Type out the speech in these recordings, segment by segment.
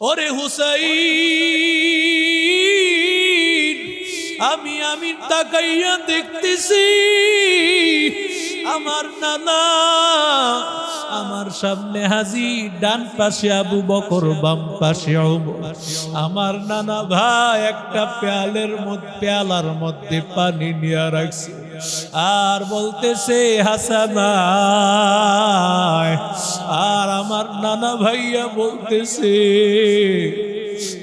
ওরে হুসাইন, আমি তাকাইয়া দেখতেছি আমার নানা আমার সামনে হাজির, ডান পাশে আবু বকর, বাম পাশে ওমর। আমার নানা ভাই একটা পেয়ালার মধ্যে পানি নিয়ে রাখছে আর বলতেছে হাসান আয়। আর আমার নানা ভাইয়া বলতেছে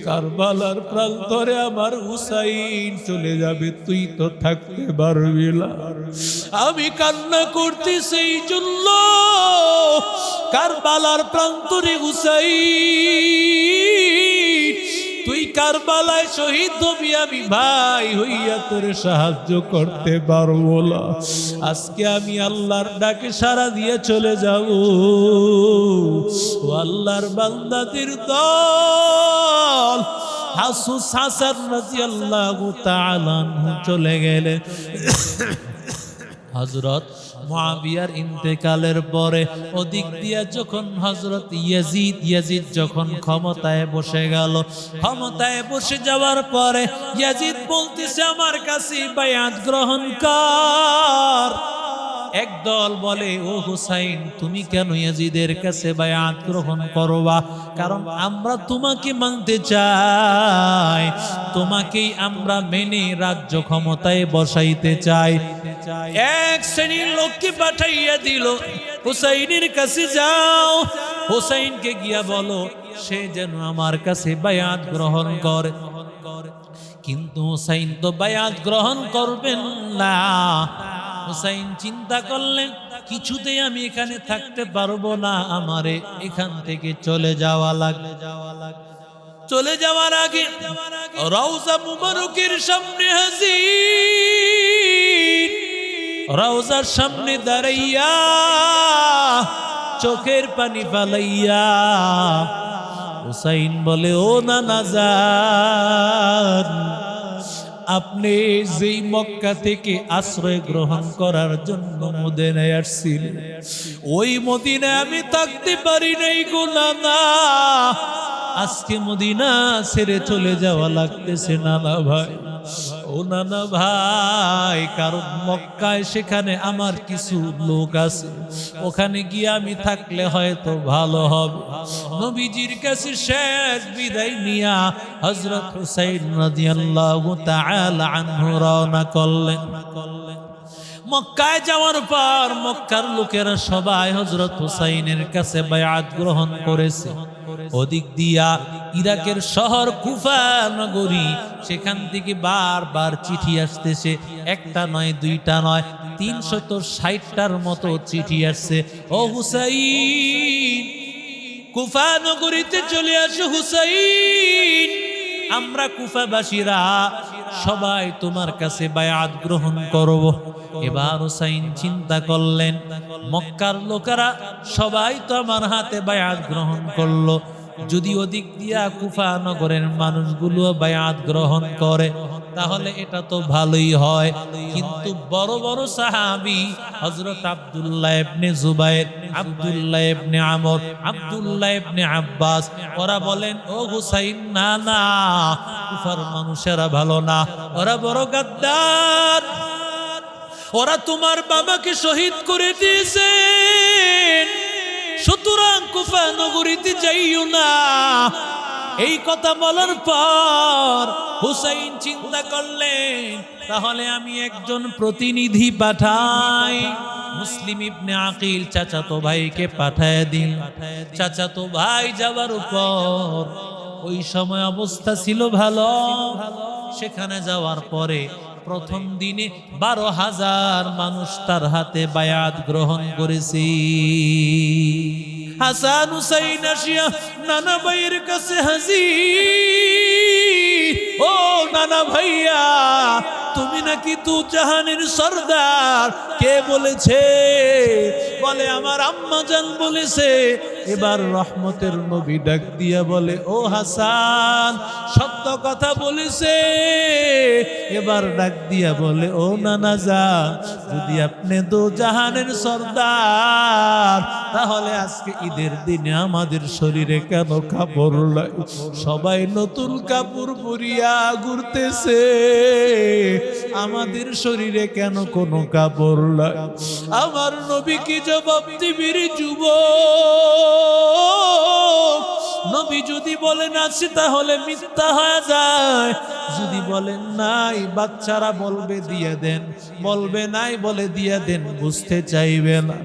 কারবালার প্রান্তরে আমার হুসাইন চলে যাবে, তুই তো থাকতে পারবি না। আমি কান্না করতেছি এই জন্য, কারবালার প্রান্তরে হুসাইন তুই কারবালায় শহীদ হবি, আমি ভাই হইয়া তোরে সাহায্য করতে পারবো না। আজকে আমি আল্লাহর ডাকে সাড়া দিয়ে চলে যাব। ও আল্লাহর বান্দাদের দল হাসুস হাসান রাদিয়াল্লাহু তাআলা চলে গেলেন। হযরত মুআবিয়ার ইন্তেকালের পরে ওদিক দিয়া যখন হযরত ইয়াজিদ যখন ক্ষমতায় বসে গেল, ক্ষমতায় বসে যাওয়ার পরে ইয়াজিদ বলতেছে আমার কাছে বায়াত গ্রহণ কর। একদল বলে ও হুসাইন তুমি কেন ইয়াজিদের কাছে বায়াত গ্রহণ করবা? কারণ আমরা তোমাকে মানতে চাই, তোমাকেই আমরা মেনে রাজ্য ক্ষমতায় বসাইতে চাই। এক শ্রেণীর লোককে পাঠাইয়া দিল, হুসাইনের কাছে যাও, হুসাইনকে গিয়া বলো সে যেন আমার কাছে বায়াত গ্রহণ করে। কিন্তু হুসাইন তো বায়াত গ্রহণ করবেন না। হুসাইন চিন্তা করলেন কিছুতেই আমি এখানে থাকতে পারবো না, আমারে এখান থেকে চলে যাওয়া লাগবে। চলে যাওয়ার আগে রওজা মুবারকের সামনে হাজির, রওজার সামনে দাঁড়াইয়া চোখের পানি ফালাইয়া হুসাইন বলে ও নানা জান, আপনি যেই মক্কা থেকে আশ্রয় গ্রহণ করার জন্য মদিনায় আসছিলেন, ওই মদিনায় আমি থাকতে পারি নাই গো নানা। আজকে মদিনা ছেড়ে চলে যাওয়া লাগতেছে নানা ভাই। ও নানা ভাই, কারণ মক্কায় সেখানে আমার কিছু লোক আছে, ওখানে গিয়ে আমি থাকলে হয়তো ভালো হবে। নবীজির কাছে শেষ বিদায় নিয়া হযরত হুসাইন রাদিয়াল্লাহু তাআলা আনহু রওনা করলেন। মক্কায় যাওয়ার পর মক্কার লোকেরা সবাই হযরত হুসাইনের কাছে বায়াত গ্রহণ করেছে। ওদিক দিয়া ইরাকের শহর কুফা নগরী, সেখান থেকে বারবার চিঠি আসতেছে, একটা নয় দুইটা নয় 360টার মতো চিঠি আসছে। ও হুসাইন কুফা নগরীতে চলে আসো হুসাইন, আমরা কুফাবাসীরা সবাই তোমার কাছে বায়াত গ্রহণ করব। এবার হুসাইন চিন্তা করলেন মক্কার লোকেরা সবাই তো আমার হাতে বায়াত গ্রহণ করলো, যদি ওদিক দিয়া কুফা নগরের মানুষগুলো বায়াত গ্রহণ করে তাহলে এটা তো ভালোই হয়। কিন্তু বড় বড় সাহাবী হযরত আব্দুল্লাহ ইবনে জুবাইর, আব্দুল্লাহ ইবনে আমর, আব্দুল্লাহ ইবনে আব্বাস, ওরা বলেন ও হুসাইন না না, কুফার মানুষেরা ভালো না, ওরা বড় গাদ্দার, ওরা তোমার বাবাকে শহীদ করে দিয়েছেন, সুতরাং কুফা নগরীতে যাইও না। এই কথা বলার পর হুসাইন চিন্তা করলেন তাহলে আমি একজন প্রতিনিধি পাঠাই। মুসলিম ইবনে আকিল চাচাতো ভাইকে পাঠায় দিন। চাচাতো ভাই যাওয়ার পর ওই সময় অবস্থা ছিল ভালো, সেখানে যাওয়ার পরে প্রথম দিনে 12,000 মানুষ তার হাতে বায়াত গ্রহণ করেছে। হাসান হুসাইন আসিয়া নানা ভাইয়ের কাছে হাজির। ও নানা ভাইয়া, তুমি নাকি দু জাহানের সরদার। কে বলেছে? বলে আমার আম্মা জান বলেছে। এবার রহমতের নবী ডাক দিয়া বলে ও হাসান, সত্য কথা বলেছে। এবার ডাক দিয়া বলে ও নানা জান, যদি আপনি দু জাহানের সরদার তাহলে আজকে ঈদের দিনে আমাদের শরীরে কেন কাপড় নাই? সবাই নতুন কাপড় পরিয়া ঘুরতেছে, আমাদের শরীরে কেন কোনো কাপড় নাই? আমার নবী কি জবাব দিবির যুবক? নবী যদি বলেন আছে তাহলে মিথ্যা হয়ে যায়, যদি বলেন নাই বাচ্চারা বলবে দিয়ে দেন, বলবে নাই বলে দিয়ে দেন, বুঝতে চাইবে না।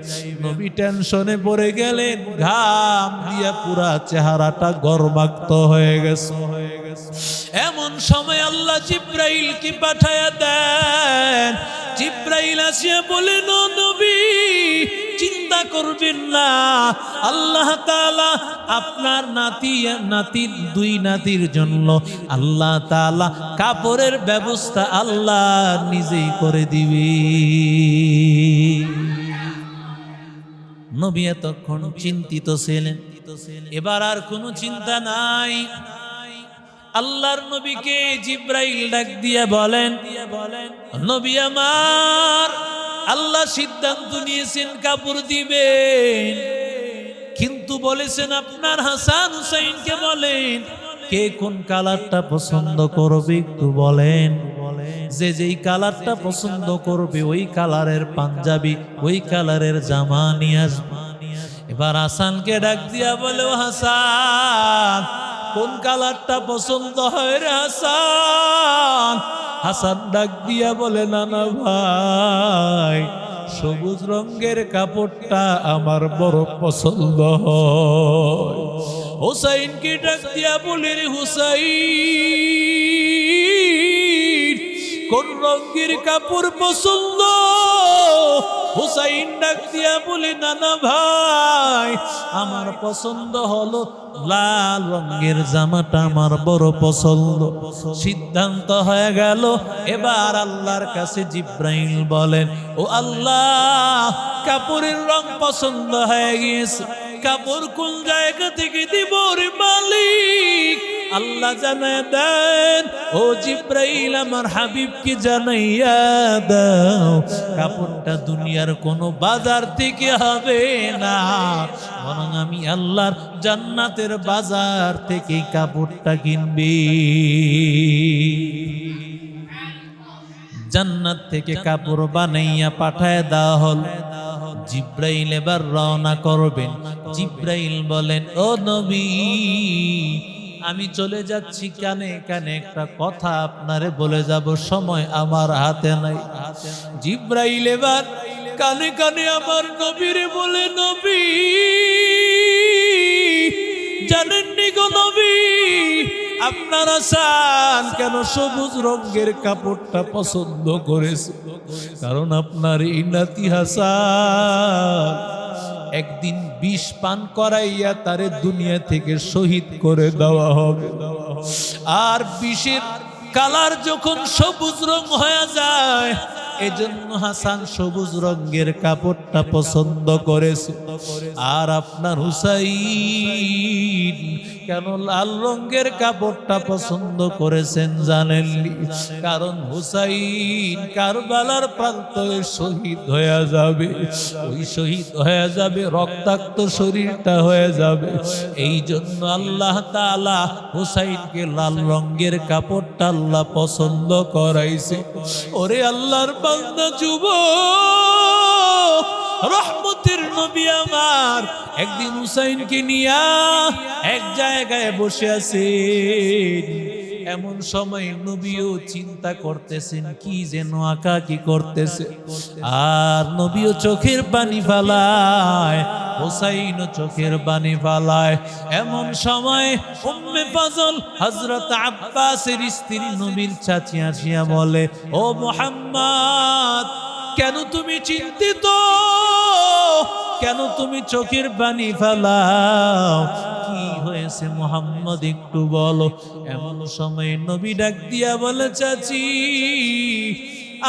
নবী টেনশনে পড়ে গেলেন, ঘাম দিয়া পুরা চেহারাটা গরমাক্ত হয়ে গেছে। এমন সময় আল্লাহ জিব্রাইল কি পাঠায়া দেন। জিব্রাইল আসিয়া বলেন, ও নবী চিন্তা করবেন না, আল্লাহ তাআলা আপনার নাতির দুই নাতির জন্য আল্লাহ তাআলা কাপড়ের ব্যবস্থা আল্লাহ নিজেই করে দিবে। নবী এতক্ষণ চিন্তিত ছিলেন, এবার আর কোনো চিন্তা নাই। আল্লাহর নবীকে জিব্রাইল ডাক দিয়ে বলেন, নবী আমার, আল্লাহ সিদ্ধান্ত নিয়েছেন কাপড় দিবেন, কিন্তু বলেছেন আপনার হাসান হুসাইনকে বলেন কে কোন কালারটা পছন্দ করবে একটু বলেন। যে যেই কালারটা পছন্দ করবে ওই কালারের পাঞ্জাবি, ওই কালারের জামা নিয়ে আসবে। এবার হাসানকে ডাক দিয়া বলে, ও হাসান, কোন কালারটা পছন্দ হয় রে হাসান? হাসান ডাক দিয়া বলে, নানা ভাই, সবুজ রঙের কাপড়টা আমার বড় পছন্দ হয়। হুসাইনকে ডাক দিয়া বলে, রে হুসাইন, কোন রঙের কাপড় পছন্দ? হুসাইন ডাক দিয়া বলে, নানা ভাই, আমার পছন্দ হলো লাল রঙের জামাটা আমার বড় পছন্দ। সিদ্ধান্ত হয়ে গেল। এবার আল্লাহর কাছে জিব্রাইল বলেন, ও আল্লাহ, কাপড়ের রং পছন্দ হয়ে গিয়েছে, কাপড় কোন জায়গা থেকে দিব রে মালিক? আল্লাহ জানায় দেন, ও জিব্রাইল, আমার হাবিবকে জানাইয়া দাও, কাপড়টা দুনিয়ার কোনো বাজার থেকে হবে না, বরং আমি আল্লাহর জান্নাতের বাজার থেকে কাপড়টা কিনবি। জান্নাত থেকে কাপড় বানাইয়া পাঠায় দেওয়া হল। জিব্রাইল এবার রওনা করবেন। জিব্রাইল বলেন, ও নবী, আমি চলে যাচ্ছি, কানে কানে একটা কথা আপনারে বলে যাব, সময় আমার হাতে নাই। জিব্রাইল এবার কানে কানে আমার নবীরে বলে, নবী জানেননি গো নবী, আপনার হাসান কেন সবুজ রঙের কাপড়টা পছন্দ করেছে? কারণ আপনার এই নাতি হাসান একদিন বিষ পান করাইয়া তারে দুনিয়া থেকে শহীদ করে দেওয়া হবে। আর বিষের কালার যখন সবুজ রং হয়ে যায়, এজন্য হাসান সবুজ রঙের কাপড়টা পছন্দ করেছে। আর আপনার হুসাইন কেন লাল রঙের কাপড়টা পছন্দ করেছেন জানেননি? কারণ হুসাইন কারবালার প্রান্তরে শহীদ হয়ে যাবে, ওই শহীদ হয়ে যাবে, রক্তাক্ত শরীরটা হয়ে যাবে। এই জন্য আল্লাহ তাআলা হুসাইনকে লাল রঙের কাপড়টা আল্লাহ পছন্দ করাইছে। ওরে আল্লাহর বান্দা যুবক, রহমতের নবী আমার একদিন হুসাইনকে নিয়া এক জায়গায় বসে আছেন। এমন সময় নবীও চিন্তা করতেছেন, কি যেন আঁকাকি করতেছে, আর নবীও চোখের পানি ফালায়, হুসাইনও চোখের পানি ফালায়। এমন সময় উম্মে ফাজল হযরত আব্বাসের স্ত্রী নবীর চাচি আসিয়া বলে, ও মুহাম্মদ, কেন তুমি চিন্তিত? কেন তুমি চোখের পানি ফেলাও? কি হয়েছে মুহাম্মদ, একটু বলো। এমন সময় নবী ডাক দিয়া বলে, চাচি,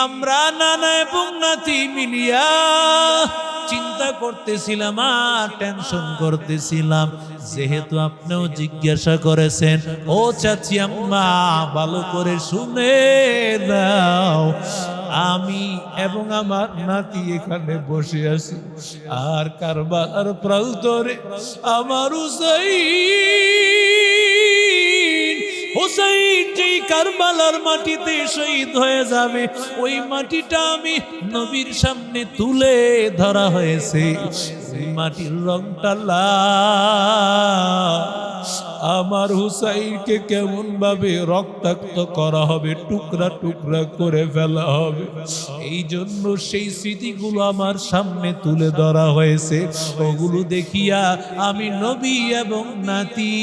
আমরা নানা এবং নাতি মিলিয়া চিন্তা করতেছিলাম আর টেনশন করতেছিলাম, যেহেতু আপনিও জিজ্ঞাসা করেছেন। ও চাচি আম্মা, ভালো করে শুনে দাও, আমি এবং আমার নাতি এখানে বসে আছি, আর কারবালার প্রান্তরে আমার হুসাইন যেই কারবালার মাটিতে শহীদ হয়ে যাবে, ওই মাটিটা আমি নবীর সামনে তুলে ধরা হয়েছে। ওই মাটির রংটা লাল। আমার হুসাইনকে কেমন ভাবে রক্তাক্ত করা হবে, টুকরা টুকরা করে ফেলা হবে, এই জন্য সেই স্মৃতিগুলো আমার সামনে তুলে ধরা হয়েছে। ওগুলো দেখিয়া আমি নবী এবং নাতি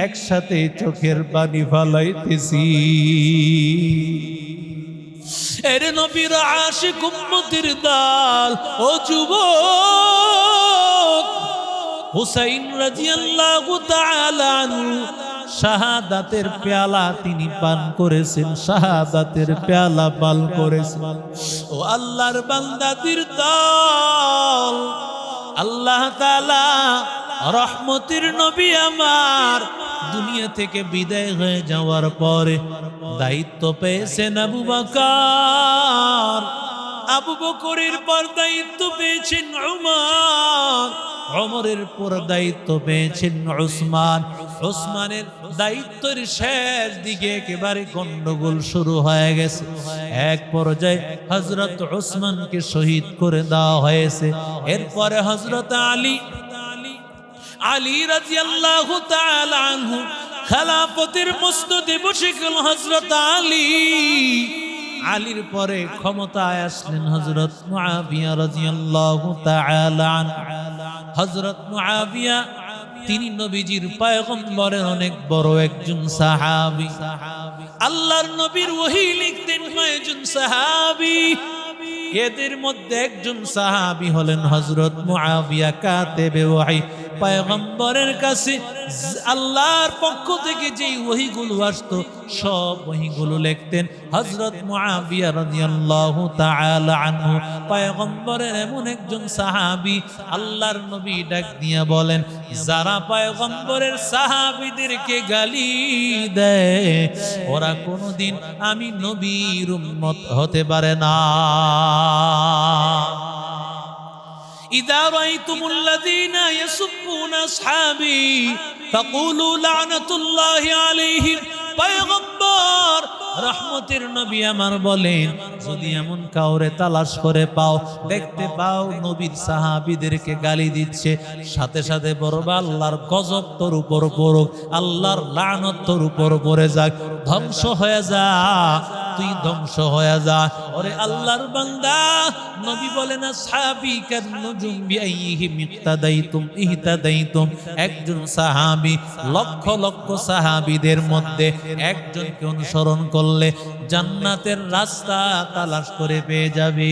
একসাথে চোখের পানি ফালাইতেছি। এরে নবীর আশিক উম্মতের দল, ও যুবক, হুসাইন রাদিয়াল্লাহু তাআলা আনহু শাহাদাতের পেয়ালা তিনি পান করেছেন, শাহাদাতের পেয়ালা পান করেছেন। ও আল্লাহর বান্দাদের দল, আল্লাহ তাআলা রহমতের নবী আমার দুনিয়া থেকে বিদায় হয়ে যাওয়ার পরে দায়িত্ব পেয়েছেন আবু বকর, আবু বকরের পর দায়িত্ব পেয়েছেন উমর, ওমরের পর দায়িত্ব পেয়েছেন উসমান, উসমানের দায়িত্বের শেষ দিকে একেবারে গন্ডগোল শুরু হয়ে গেছে। এক পর্যায়ে হযরত উসমানকে শহীদ করে দেওয়া হয়েছে। এরপরে হযরত আলী রাদিয়াল্লাহু তাআলা আনহু খেলাফতের মসনদে বসে গেল। হযরত আলীর পরে ক্ষমতায় আসলেন হযরত মুআবিয়া রাদিয়াল্লাহু তাআলা আনহু। হযরত মুআবিয়া তিনি নবীজির পয়গম্বরের অনেক বড় একজন সাহাবী। আল্লাহর নবীর ওহী লিখতেন কয়েকজন সাহাবী, এদের মধ্যে একজন সাহাবী হলেন হযরত মুআবিয়া কাতেবে ওহী। পয়গম্বরের কাছে আল্লাহর পক্ষ থেকে যেই ওহীগুলো আসতো সব ওহীগুলো লিখতেন হযরত মুআবিয়া রাদিয়াল্লাহু তাআলা আনহু। পয়গম্বরের এমন একজন সাহাবী, আল্লাহর নবী ডাক দিয়া বলেন, যারা পয়গম্বরের সাহাবীদেরকে গালি দেয় ওরা কোনোদিন আমি নবীর উম্মত হতে পারে না। إذا رأيتم الذين يسبون أصحابي فقولوا لعنة الله عليهم। পয়গম্বর রহমতের নবী আমার বলেন, যদি এমন কাউরে তালাশ করে পাও, দেখতে পাও নবীর সাহাবীদেরকে গালি দিচ্ছে, সাথে সাথে বলবা আল্লাহর গজব তোর উপর পড়ুক, আল্লাহর লানত তোর উপর পড়ে যাক, ধ্বংস হয়ে যা, তুই ধ্বংস হয়ে যা। ওরে আল্লাহর বান্দা, নবী বলেন আসহাবী কান নুজুম বিআইহিম ইক্তাদাইতুম ইহতাদাইতুম। একজন সাহাবী লক্ষ লক্ষ সাহাবীদের মধ্যে একজনকে অনুসরণ করলে জান্নাতের রাস্তা তালাশ করে পেয়ে যাবে।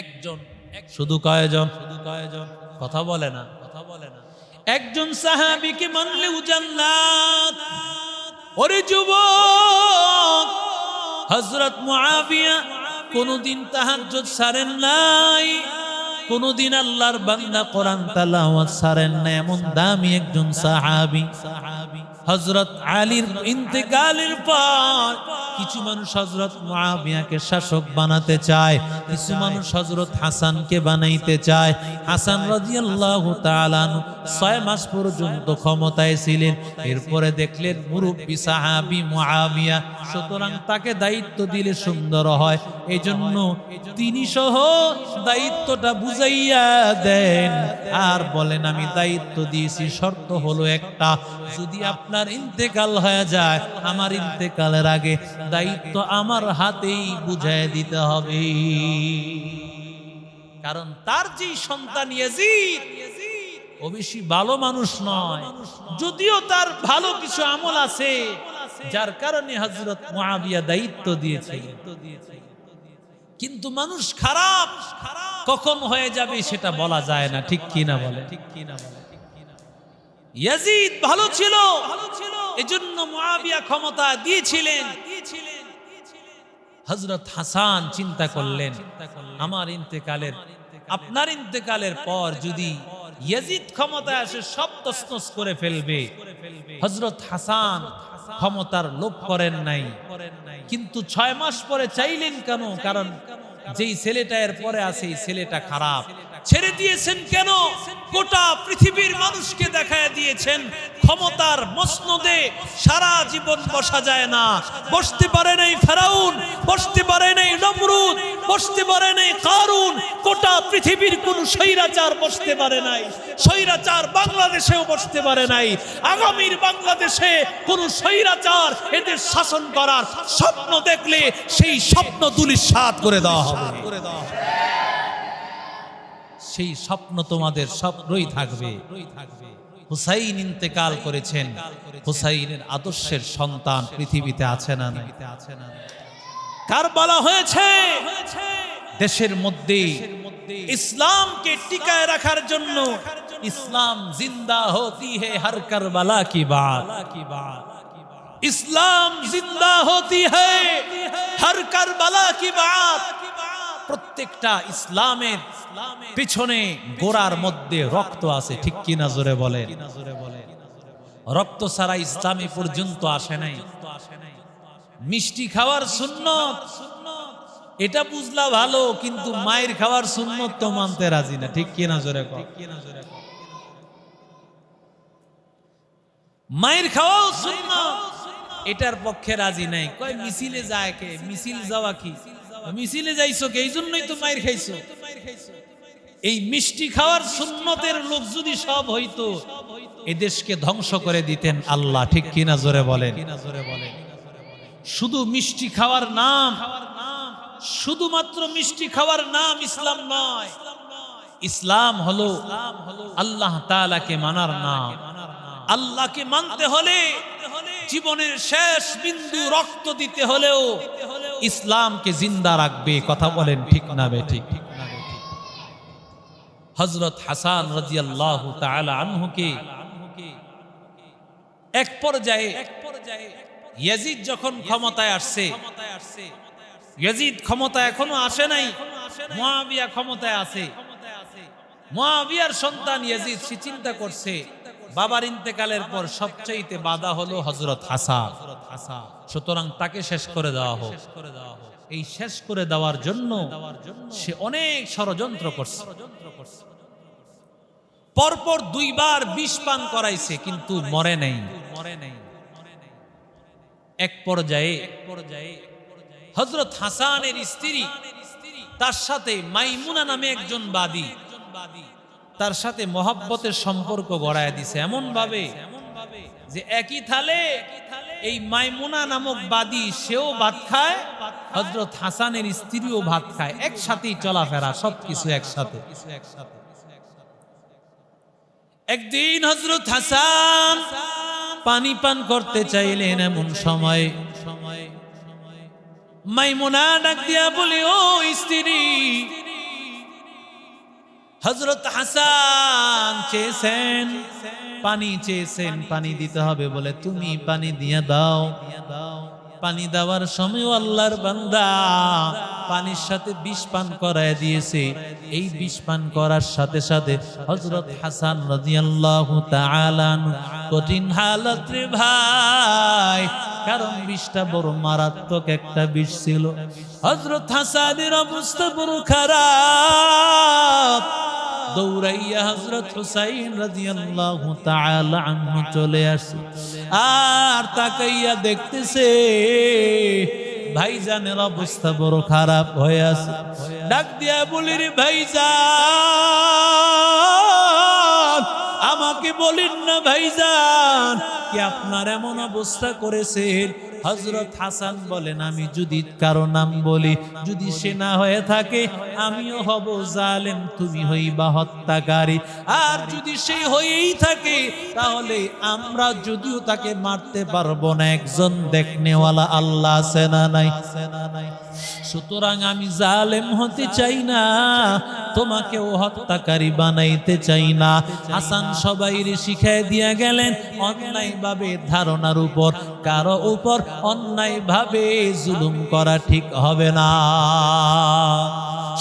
একজন, শুধু কয়জন? কথা বলে না, একজন সাহাবীকে মানলেও জান্নাত। ওরে যুবক, হযরত মুআবিয়া কোনদিন তাহাজ্জুদ ছাড়েন নাই, কোনদিন আল্লাহর বান্দা কোরআন তেলাওয়াত ছাড়েন না, এমন দামি একজন সাহাবী। হযরত আলীর ইন্তেকালের পর কিছু মানুষ হযরত মুআবিয়াকে শাসক বানাতে চায়, কিছু মানুষ হযরত হাসানকে বানাইতে চায়। হাসান রাদিয়াল্লাহু তাআলা 6 মাস পর্যন্ত ক্ষমতায় ছিলেন। এরপরে দেখলেন মুরব্বী সাহাবী মুআবিয়া, সুতরাং তাকে দায়িত্ব দিলে সুন্দর হয়, এজন্য তিনি সহ দায়িত্বটা বুঝাইয়া দেন আর বলেন আমি দায়িত্ব দিয়েছি, শর্ত হলো একটা, যদি আপনার ইন্তেকাল হয়ে যায় আমার ইন্তেকালের আগে দায়িত্ব আমার হাতেই বুঝায় দিতে হবে। কারণ তার যে সন্তান ইয়াজিদ ও বেশি ভালো মানুষ নয়, যদিও তার ভালো কিছু আমল আছে যার কারণে হযরত মুআবিয়া দায়িত্ব দিয়েছে, কিন্তু মানুষ খারাপ কখন হয়ে যাবে সেটা বলা যায় না, ঠিক কি না বলে? ইয়াজিদ ভালো ছিল, এজন্য মুআবিয়া ক্ষমতা দিয়েছিলেন। হযরত হাসান চিন্তা করলেন, আমার ইন্তেকালের, আপনার ইন্তেকালের পর যদি ইয়াজিদ ক্ষমতায় আসে সব তছনছ করে ফেলবে। হযরত হাসান ক্ষমতার লোভ করেন নাই, কিন্তু 6 মাস পরে চাইলেন কেন? কারণ যেই ছেলেটা এর পরে আছে এই ছেলেটা খারাপ। ছেড়ে দিয়েছেন কেন? গোটা পৃথিবীর মানুষকে দেখায় দিয়েছেন ক্ষমতার মসনদে সারা জীবন বসা যায় না। বসতে পারে নাই ফেরাউন, বসতে পারে নাই নমরুদ, বসতে পারে নাই কারুন, গোটা পৃথিবীর কোন স্বৈরাচার বসতে পারে নাই। স্বৈরাচার বাংলাদেশেও বসতে পারে নাই। আগামীর বাংলাদেশে কোন স্বৈরাচার এদের শাসন করার স্বপ্ন দেখলে সেই স্বপ্ন ধূলিসাৎ করে দেওয়া হবে। সেই স্বপ্ন তোমাদের স্বপ্নই থাকবে। হুসাইন ইন্তেকাল করেছেন, হুসাইনের আদর্শের সন্তান পৃথিবীতে আছে না নাই? কারবালা হয়েছে। দেশের মধ্যে ইসলামকে টিকায় রাখার জন্য ইসলাম জিন্দা হতি হে হর কারবালা কি বাত, ইসলাম জিন্দা হতি হে হর কারবালা কি বাত। প্রত্যেকটা ইসলামের পিছনে গোড়ার মধ্যে রক্ত আছে, ঠিক কি না জোরে বলেন? রক্ত ছাড়া ইসলামী পর্যন্ত আসে নাই। মিষ্টি খাওয়ার সুন্নত এটা বুঝলা ভালো, কিন্তু মায়ের খাওয়ার সুন্নত তো মানতে রাজি না, ঠিক কি না জোরে কর? মায়ের খাওয়াও সুন্নত, এটার পক্ষে রাজি নাই। কয় মিছিলে যায় কে? মিছিল যাওয়া কি? মিছিলে যাইছো কে? এই জন্যই তো মায়ের খাইছো। এই মিষ্টি খাওয়ার সুন্নতের লোক যদি সব হইতো এদেশকে ধ্বংস করে দিতেন আল্লাহ, ঠিক কিনা জোরে বলেন? শুধু মিষ্টি খাওয়ার নাম, শুধুমাত্র মিষ্টি খাওয়ার নাম ইসলাম নয়। ইসলাম হলো আল্লাহ তাআলাকে মানার নাম। আল্লাহকে মানতে হলে জীবনের শেষ বিন্দু রক্ত দিতে হলেও ইসলামকে জিন্দা রাখবে। কথা বলেন ঠিক না বেঠিক? হযরত হাসান রাদিয়াল্লাহু তাআলা আনহুকে এক পর্যায়ে ইয়াজিদ যখন ক্ষমতায় আসছে, ইয়াজিদ ক্ষমতায় এখনো আসে নাই, মুয়াবিয়া ক্ষমতায় আছে। মুয়াবিয়ার সন্তান ইয়াজিদ, সে চিন্তা করছে বাবার ইন্তেকালের পর সবচাইতে বাধা হলো হযরত হাসান, সুতরাং তাকে শেষ করে দেওয়া হোক। এই শেষ করে দেওয়ার জন্য সে অনেক ষড়যন্ত্র করছে। পরপর 2 বার বিষ পান করাইছে, কিন্তু মরে নাই। এক পর্যায়ে হযরত হাসানের স্ত্রী, তার সাথে মাইমুনা নামে একজন বাদী, তার সাথে মহব্বতের সম্পর্ক গড়ায় দিছে এমন ভাবে যে একই থালে এই মাইমুনা নামক বাদী সেও ভাত খায়, হযরত হাসানের স্ত্রীও ভাত খায়, একসাথেই চলাফেরা, সবকিছু একসাথে। একদিন হযরত হাসান পানি পান করতে চাইলেন, এমন সময় মাইমুনা ডাক দিয়া বলে, ও স্ত্রী। হযরত হাসান চেয়েছেন পানি, চেয়েছেন পানি দিতে হবে বলে, তুমি পানি দিয়ে দাও। পানি দেওয়ার সময় আল্লাহর বান্দা পানির সাথে বিষ পান করায় দিয়েছে। এই বিষ পান করার সাথে সাথে হযরত হাসান রাদিয়াল্লাহু তাআলা কঠিন হালত রে ভাই, কারণ বিষটা বড় মারাত্মক একটা বিষ ছিল। হযরত হাসানের অবস্থা বড় খারাপ। দৌড়াইয়া হযরত হুসাইন রাদিয়াল্লাহু তাআলা আনহু চলে আসে, আর তাকাইয়া দেখতেছে ভাইজানের অবস্থা বড় খারাপ হয়ে আছে। ডাক দিয়া বলি, রে ভাইজান, আমাকে বলেন না ভাইজান, কি আপনার এমন অবস্থা করেছেন? হযরত হাসান বলেন, আমি যদি কারো নাম বলি, যদি সে না হয়ে থাকে আমিও হব জালেম, তুমি হইবা হত্যাকারী। আর যদি সে হয়েই থাকে তাহলে আমরা যদিও তাকে মারতে পারবো না, একজন দেখনেওয়ালা আল্লাহ আছে না নাই? সুতরাং আমি জালেম হতে চাই না, তোমাকেও হত্যাকারী বানাইতে চাই না। হাসান সবাইরে শিখায় দিয়া গেলেন, অন্যায় ভাবে ধারণার উপর কারো উপর অন্যায় ভাবে জুলুম করা ঠিক হবে না।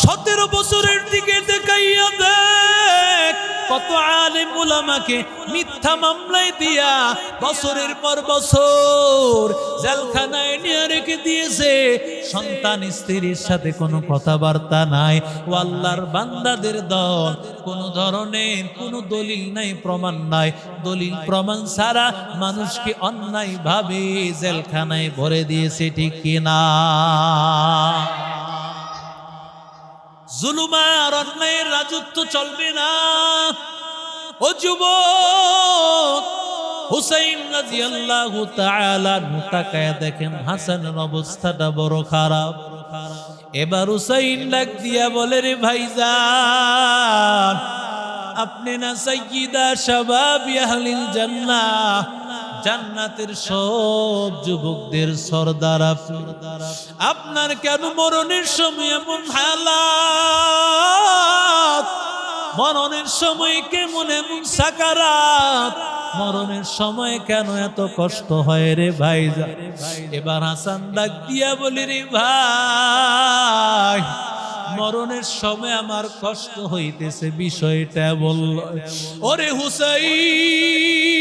17 বছরের দিকে দেখাইয়া দেখ, কত আলেম উলামাকে মিথ্যা মামলায় দিয়া বছরের পর বছর জেলখানায় নিয়ে রেখে দিয়েছে। সন্তান স্ত্রীর সাথে কোনো কথাবার্তা নাই। ও আল্লাহর বান্দাদের দল, কোনো ধরনের কোনো দলিল নাই, প্রমাণ নাই। দলিল প্রমাণ ছাড়া মানুষকে অন্যায় ভাবে জেলখানায় ভরে দিয়েছে, ঠিক কিনা? জুলুম আর অন্যায়ের রাজত্ব চলবে না। ও যুবক, হুসাইন রাদিয়াল্লাহু তাআলা তাকায়া দেখেন হাসানের অবস্থাটা বড় খারাপ। এবার হুসাইন ডাক দিয়া বলে, রে ভাইজান, আপনি না সাইয়্যিদা শাবাবি আহলিল জান্নাহ, জান্নাতের সব যুবকদের সরদার আপনি। আপনার কেন মরণের সময় এমন হালাত? মরণের সময় কেমন এমন সাকারাত? মরণের সময় কেন এত কষ্ট হয় রে ভাইজান? এবার হাসান ডাক দিয়া বলি, রে ভাই, মরণের সময় আমার কষ্ট হইতেছে, বিষয়টা বলল। ওরে হুসাইন,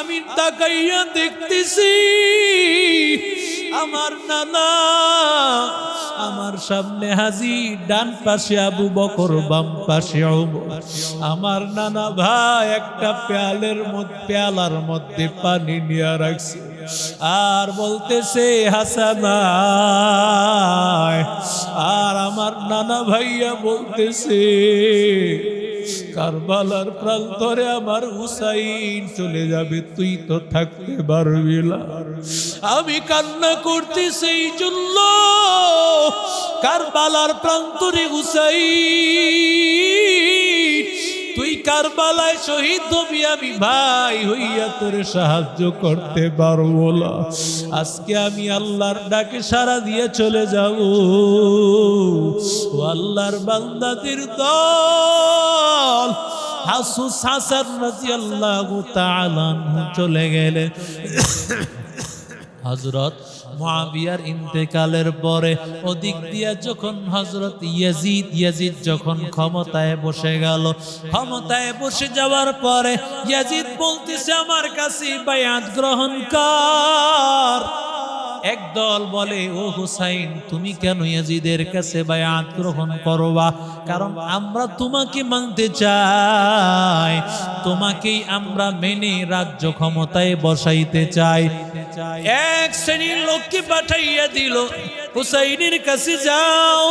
আমি তাকাইয়া দেখতেছি আমার নানা আমার সামনে হাজির, ডান পাশে আবু বকর, বাম পাশে ওমর। আমার নানা ভাই একটা পেয়ালার মধ্যে পানি নিয়ে রাখছে আর বলতেছে হাসান। আর আমার নানা ভাইয়া বলতেছে, কারবালার প্রান্তরে আমার হুসাইন চলে যাবে, তুই তো থাকতে পারবি না। আমি কান্না করতেছি এই জন্য, কারবালার প্রান্তরে হুসাইন তুই কারবালায় শহীদ হবি, আমি ভাই হইয়া তোরে সাহায্য করতে পারবো না। আজকে আমি আল্লাহর ডাকে সাড়া দিয়ে চলে যাব। ও আল্লাহর বান্দাদের দল, হাসান রাদিয়াল্লাহু তাআলা চলে গেলেন। হযরত মুআবিয়ার ইন্তেকালের পরে ওদিক দিয়া যখন হযরত ইয়াজিদ যখন ক্ষমতায় বসে গেল, ক্ষমতায় বসে যাওয়ার পরে ইয়াজিদ বলতেছে, আমার কাছে বায়াত গ্রহণ কর। একদল বলে, ও হুসাইন, তুমি কেন ইয়াজিদের কাছে বায়াত গ্রহণ করবা? কারণ আমরা তোমাকে মানতে চাই, তোমাকেই আমরা মেনে রাজ্য ক্ষমতায় বসাইতে চাই। এক শ্রেণীর লোককে পাঠাইয়া দিল, হুসাইনের কাছে যাও,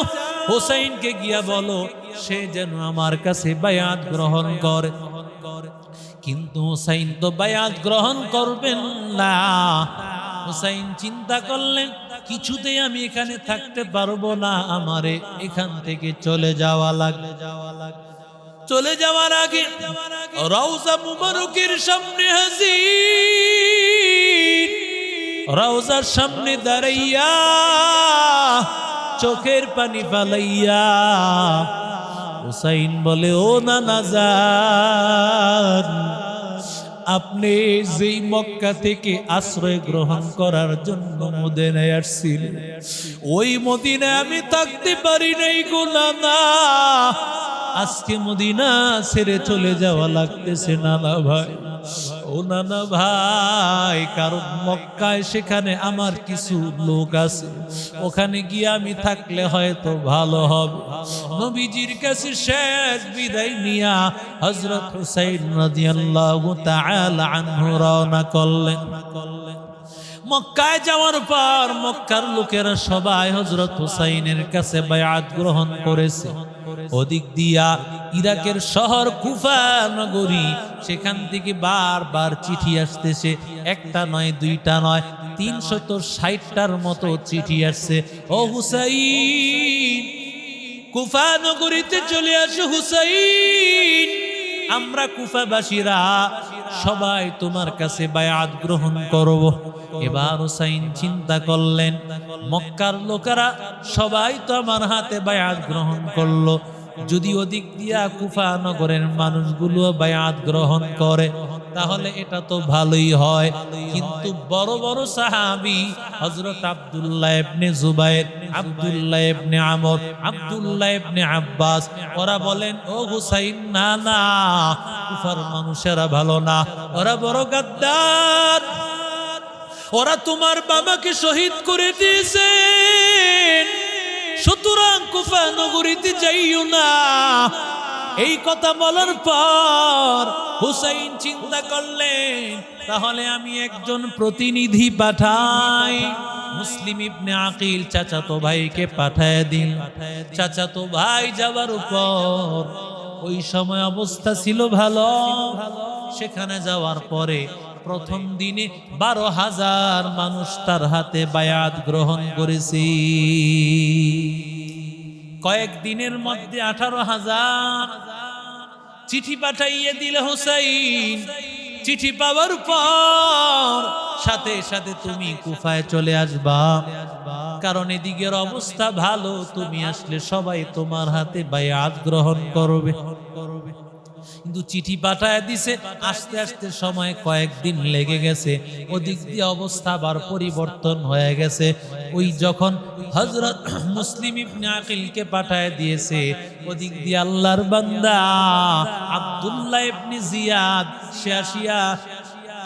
হুসাইনকে গিয়া বলো সে যেন আমার কাছে বায়াত গ্রহণ করে। কিন্তু হুসাইন তো বায়াত গ্রহণ করবেন না। হুসাইন চিন্তা করলেন, কিছুতেই আমি এখানে থাকতে পারবো না, আমারে এখান থেকে চলে যাওয়া লাগবে। চলে যাওয়ার আগে রওজা মুবারকের সামনে হাজির, রওজার সামনে দাঁড়াইয়া চোখের পানি ফালাইয়া হুসাইন বলে, ও নানা জান, আপনি যেই মক্কা থেকে আশ্রয় গ্রহণ করার জন্য মদিনায় আসছিলেন, ওই মদিনায় আমি থাকতে পারি নাই গো নানা। আজকে মদিনা ছেড়ে চলে যাওয়া লাগতেছে নানা ভাই। ও নানা ভাই, কারণ মক্কায় সেখানে আমার কিছু লোক আছে, ওখানে গিয়ে আমি থাকলে হয়তো ভালো হবে। নবীজির কাছে শেষ বিদায় নিয়া হযরত হুসাইন রাদিয়াল্লাহু তাআলা আনহু রওনা করলেন। মক্কায় যাওয়ার পর মক্কার লোকেরা সবাই হযরত হুসাইনের কাছে বায়াত গ্রহণ করেছে। ওদিক দিয়া ইরাকের শহর কুফা নগরী, সেখান থেকে বারবার চিঠি আসতেছে, একটা নয়, দুইটা নয়, 360টার মতো চিঠি আসছে। ও হুসাইন, কুফা নগরীতে চলে আসো হুসাইন, আমরা কুফাবাসীরা সবাই তোমার কাছে বায়াত গ্রহণ করব। এবার হুসাইন চিন্তা করলেন, মক্কার লোকেরা সবাই তো আমার হাতে বায়াত গ্রহণ করলো, যদি ওদিক দিয়া কুফা নগরের মানুষগুলো বায়াত গ্রহণ করে তাহলে এটা তো ভালোই হয়। কিন্তু বড় বড় সাহাবী হযরত আব্দুল্লাহ ইবনে জুবাইর, আব্দুল্লাহ ইবনে আমর, আব্দুল্লাহ ইবনে আব্বাস, ওরা বলেন ও হুসাইন, না না, কুফার মানুষেরা ভালো না, ওরা বড় গাদ্দার, ওরা তোমার বাবাকে শহীদ করে দিয়েছেন, সুতরাং কুফা নগরীতে যাইও না। এই কথা বলার পর হুসাইন চিন্তা করলেন, তাহলে আমি একজন প্রতিনিধি পাঠাই। মুসলিম ইবনে আকিল চাচাতো ভাইকে পাঠায় দিন। চাচাতো ভাই যাওয়ার উপর ওই সময় অবস্থা ছিল ভালো। সেখানে যাওয়ার পরে প্রথম দিনে 12,000 মানুষ তার হাতে বায়াত গ্রহণ করেছে। কয়েক দিনের মধ্যে 18,000 চিঠি পাঠাইয়ে দিল হুসাইন। চিঠি পাওয়ার পর সাথে সাথে তুমি কুফায় চলে আসবা, কারণ এদিকের অবস্থা ভালো, তুমি আসলে সবাই তোমার হাতে বায়াত গ্রহণ করবে। কিন্তু চিঠি পাঠায় দিছে, আস্তে আস্তে সময় কয়েকদিন লেগে গেছে, ওদিক দিয়ে অবস্থা আবার পরিবর্তন হয়ে গেছে। ওই যখন হযরত মুসলিম ইবনে আকিলকে পাঠায় দিয়েছে, ওদিক দিয়ে আল্লাহর বান্দা আব্দুল্লাহ ইবনে জিয়াদ সে আসিয়া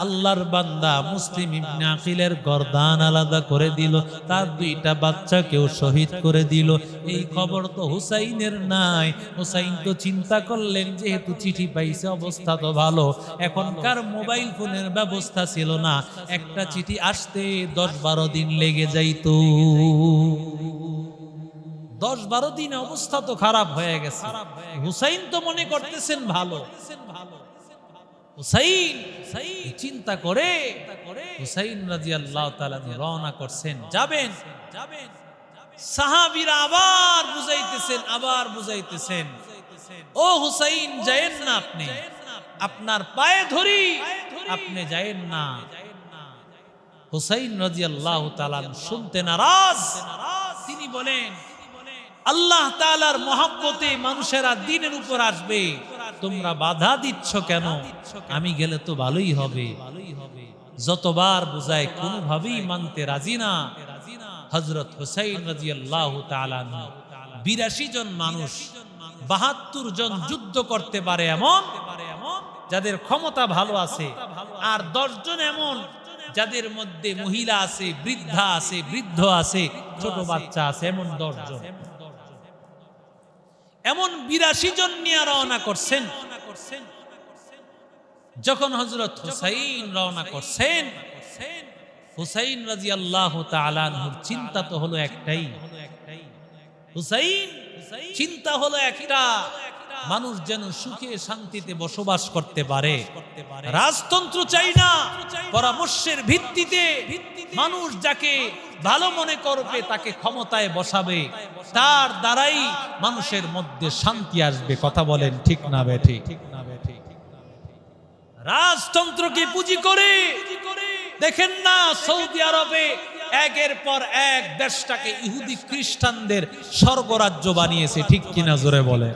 আল্লাহর বান্দা মুসলিম ইবনে আকিলের গর্দান আলাদা করে দিল, তার 2টা বাচ্চাকেও শহীদ করে দিল। এই খবর তো হুসাইনের নাই। হুসাইন তো চিন্তা করলেন, যেহেতু চিঠি পাইছে অবস্থা তো ভালো, এখনকার মোবাইল ফোনের ব্যবস্থা ছিল না, একটা চিঠি আসতে 10-12 দিন লেগে যাইতো। 10-12 দিনে অবস্থা তো খারাপ হয়ে গেছে। হুসাইন তো মনে করতেছেন ভালো। হুসাইন চিন্তা করে হুসাইন রাদিয়াল্লাহু তাআলা রওনা করছেন, যাবেন। সাহাবীরা আবার বুঝাইতেছেন, ও হুসাইন যায়েন না, আপনি আপনার পায়ে ধরি, আপনি যায়েন না। হুসাইন রাদিয়াল্লাহু তাআলা শুনতে নারাজ। তিনি বলেন, আল্লাহ তাআলার মহব্বতে মানুষেরা দ্বীনের উপর আসবে, তোমরা বাধা দিচ্ছ কেন? আমি গেলে তো ভালোই হবে। যতবার বুঝায় কোনোভাবেই মানতে রাজি না। হযরত হুসাইন রাদিয়াল্লাহু তাআলা 82 জন মানুষ, 72 জন যুদ্ধ করতে পারে এমন যাদের ক্ষমতা ভালো আছে, আর 10 জন এমন যাদের মধ্যে মহিলা আছে, বৃদ্ধা আছে, বৃদ্ধ আছে, ছোট বাচ্চা আছে, এমন 10 জন, এমন 82 জন নিয়ে রওনা করছেন। যখন হযরত হুসাইন রওনা করছেন, হুসাইন রাদিয়াল্লাহু তাআলা আনহুর চিন্তা তো হলো একটাই। হুসাইন চিন্তা হলো একটা, মানুষ যেন সুখে শান্তিতে বসবাস করতে পারে। রাজতন্ত্র চাই না, পরামর্শের ভিত্তিতে মানুষ যাকে ভালো মনে করবে তাকে ক্ষমতায় বসাবে, তার দ্বারাই মানুষের মধ্যে শান্তি আসবে। কথা বলেন ঠিক না বেঠিক? রাজতন্ত্রকে পুঁজি করে দেখেন না সৌদি আরবে একের পর এক দেশটাকে ইহুদি খ্রিস্টানদের স্বর্গরাজ্য বানিয়েছে, ঠিক কিনা জোরে বলে?